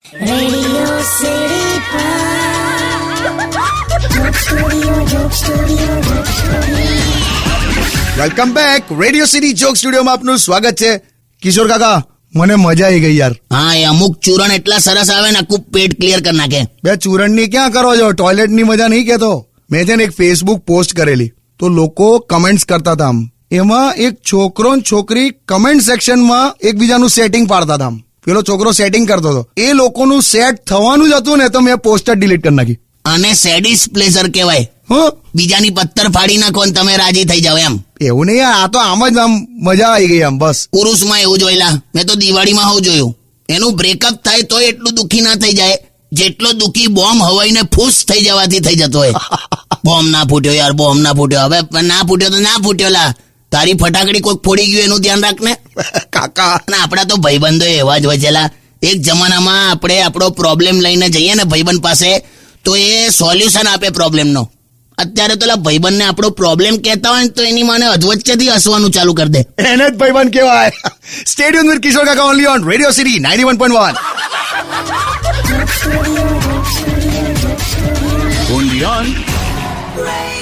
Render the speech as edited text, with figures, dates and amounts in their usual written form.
Radio City Joke Studio. Welcome back. Radio city joke સ્ટુડિયોમાં આપનું સ્વાગત છે. કિશોર કાકા, મને મજા આવી ગઈ યાર. હા, એ અમુક ચૂરણ એટલા સરસ આવે ને આખું પેટ ક્લિયર કરી નાખે. બે ચૂરણની ક્યાં કરો છો? ટોયલેટની મજા નહીં કેતો. મેં છે ને એક ફેસબુક પોસ્ટ કરેલી, તો લોકો કમેન્ટ્સ કરતા હતા. એમાં એક છોકરો ને છોકરી કમેન્ટ સેક્શનમાં એકબીજાનું સેટિંગ પાડતા હતા. પેલો છોકરો સેટિંગ કરતો હતો, એ લોકોનું સેટ થવાનું જ હતું ને, તો મેં પોસ્ટ જ ડિલીટ કરી નાખી. અને સેડિસ પ્લેઝર કહેવાય. બીજાની પથ્થર ફાડી નાખો ને તમે રાજી થઈ જાવ એમ. એવું નહીં યાર, આ તો આમ જ આમ મજા આવી ગઈ આમ બસ. પુરુષમાં એવું જોયેલા, મેં તો દિવાળીમાં હું જોયું. એનું બ્રેકઅપ થાય તો એટલું દુઃખી ના થઈ જાય જેટલો દુઃખી બોમ્બ હવાઈને ફૂસ થઈ જવાથી થઈ જતો હોય. બોમ્બ ના ફૂટ્યો યાર, બોમ્બ ના ફૂટ્યો. હવે ના ફૂટ્યો તો ના ફૂટ્યો લા, તારી ફટાકડી કોઈક ફોડી ગયું એનું ધ્યાન રાખ ને કાકા. અને આપડા તો ભાઈબંધો એવા જ હોય છેલા. એક જમાનામાં આપણે આપણો પ્રોબ્લેમ લઈને જઈએ ને ભાઈબંધ પાસે, તો એ સોલ્યુશન આપે પ્રોબ્લેમનો. અત્યારે તો ભાઈબંધને આપણો પ્રોબ્લેમ કહેતા હોય ને તો એની માને અધવચ્ચેથી હસવાનું ચાલુ કરી દે. એને જ ભાઈબંધ કહેવાય. સ્ટેડિયમ વિથ કિશોર કાકા only on radio city 91.1. Joke Studio. Only on Radio